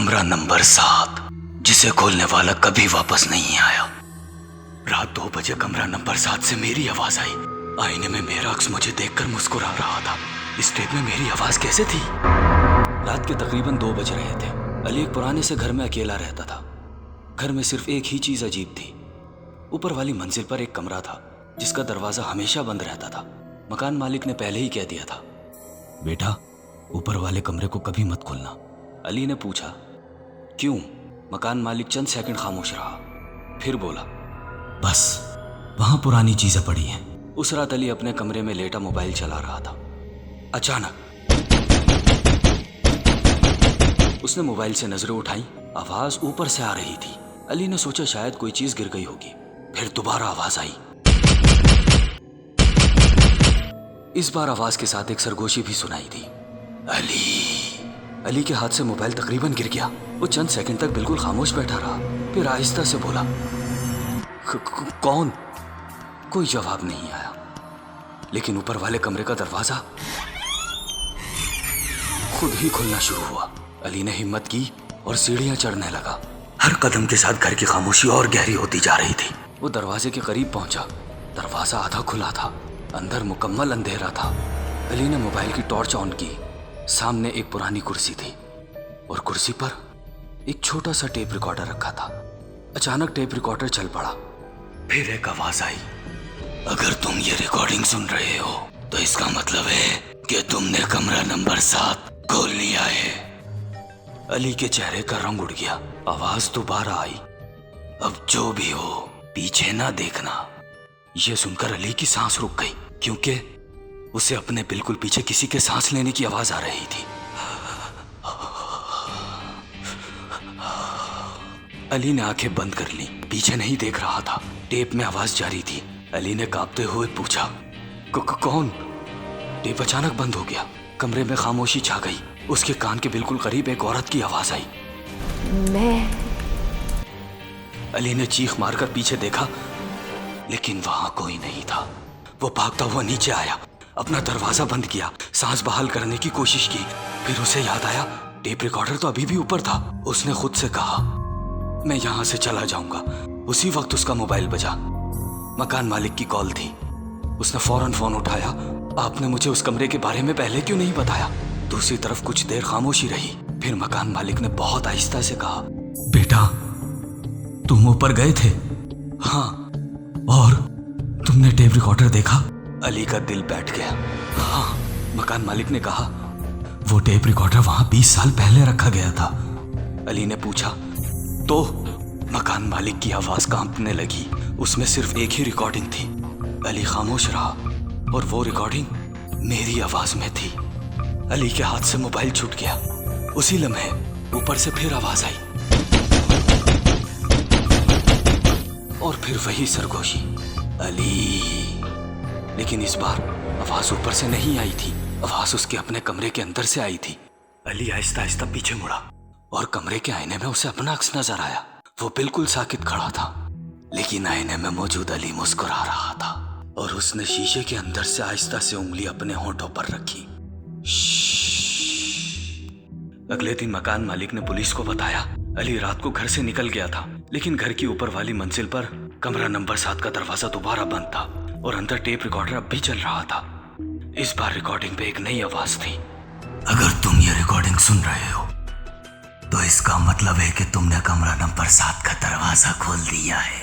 कमरा नंबर 7, जिसे खोलने वाला कभी वापस नहीं आया। रात 2 बजे कमरा नंबर 7 से मेरी आवाज आई। आईने में मेरा अक्स मुझे देखकर मुस्कुरा रहा था। इस टेप में मेरी आवाज कैसे थी? रात के तकरीबन 2 बज रहे थे। अली एक पुराने से घर में अकेला रहता था। घर में सिर्फ एक ही चीज अजीब थी। ऊपर वाली मंजिल पर एक कमरा था जिसका दरवाजा हमेशा बंद रहता था। मकान मालिक ने पहले ही कह दिया था, बेटा ऊपर वाले कमरे को कभी मत खोलना। अली ने पूछा, क्यों? मकान मालिक चंद सेकंड खामोश रहा, फिर बोला, बस वहां पुरानी चीजें पड़ी हैं। उस रात अली अपने कमरे में लेटा मोबाइल चला रहा था। अचानक उसने मोबाइल से नजरें उठाई। आवाज ऊपर से आ रही थी। अली ने सोचा शायद कोई चीज गिर गई होगी। फिर दोबारा आवाज आई। इस बार आवाज के साथ एक सरगोशी भी सुनाई दी। अली के हाथ से मोबाइल तकरीबन गिर गया। वो चंद सेकंड तक बिल्कुल खामोश बैठा रहा, फिर आहिस्ता से बोला, कौन? कोई जवाब नहीं आया। लेकिन ऊपर वाले कमरे का दरवाजा खुद ही खुलना शुरू हुआ। अली ने हिम्मत की और सीढ़ियां चढ़ने लगा। हर कदम के साथ घर की खामोशी और गहरी होती जा रही थी। वो दरवाजे के करीब पहुंचा। दरवाजा आधा खुला था, अंदर मुकम्मल अंधेरा था। अली ने मोबाइल की टॉर्च ऑन की। सामने एक पुरानी कुर्सी थी और कुर्सी पर एक छोटा सा टेप रिकॉर्डर रखा था। अचानक टेप रिकॉर्डर चल पड़ा। फिर एक आवाज आई, अगर तुम ये रिकॉर्डिंग सुन रहे हो तो इसका मतलब है कि तुमने कमरा नंबर 7 खोल लिया है। अली के चेहरे का रंग उड़ गया। आवाज दोबारा आई, अब जो भी हो पीछे ना देखना। यह सुनकर अली की सांस रुक गई, क्योंकि उसे अपने बिल्कुल पीछे किसी के सांस लेने की आवाज आ रही थी। अली ने आंखें बंद कर ली, पीछे नहीं देख रहा था। टेप में आवाज जारी थी। अली ने कांपते हुए पूछा, कौन? टेप अचानक बंद हो गया। कमरे में खामोशी छा गई। उसके कान के बिल्कुल करीब एक औरत की आवाज आई, मैं। अली ने चीख मारकर पीछे देखा, लेकिन वहां कोई नहीं था। वो भागता हुआ नीचे आया, अपना दरवाजा बंद किया, सांस बहाल करने की कोशिश की। फिर उसे याद आया, टेप रिकॉर्डर तो अभी भी ऊपर था। उसने खुद से कहा, मैं यहां से चला जाऊंगा। उसी वक्त उसका मोबाइल बजा। मकान मालिक की कॉल थी। उसने फौरन फोन उठाया। आपने मुझे उस कमरे के बारे में पहले क्यों नहीं बताया? दूसरी तरफ कुछ देर खामोशी रही। फिर मकान मालिक ने बहुत आहिस्ता से कहा, बेटा तुम ऊपर गए थे? हाँ। और तुमने टेप रिकॉर्डर देखा? अली का दिल बैठ गया। हाँ, मकान मालिक ने कहा, वो टेप रिकॉर्डर वहां 20 साल पहले रखा गया था। अली ने पूछा, तो? मकान मालिक की आवाज कांपने लगी। उसमें सिर्फ एक ही रिकॉर्डिंग थी। अली खामोश रहा और वो रिकॉर्डिंग मेरी आवाज में थी। अली के हाथ से मोबाइल छूट गया। उसी लम्हे ऊपर से फिर आवाज आई और फिर वही सरगोशी, अली। लेकिन इस बार आवाज ऊपर से नहीं आई थी। आवाज उसके अपने कमरे के अंदर से आई थी। अली आहिस्ता आहिस्ता पीछे मुड़ा और कमरे के आईने में उसे अपना अक्स नजर आया। वो बिल्कुल साकित खड़ा था, लेकिन आईने में मौजूद अली मुस्कुरा रहा था और उसने शीशे के अंदर से आहिस्ता से उंगली अपने होंठों पर रखी। अगले दिन मकान मालिक ने पुलिस को बताया, अली रात को घर से निकल गया था, लेकिन घर की ऊपर वाली मंजिल पर कमरा नंबर 7 का दरवाजा दोबारा बंद था और अंदर टेप रिकॉर्डर अब भी चल रहा था। इस बार रिकॉर्डिंग पे एक नई आवाज थी, अगर तुम ये रिकॉर्डिंग सुन रहे हो तो इसका मतलब है कि तुमने कमरा नंबर 7 का दरवाजा खोल दिया है।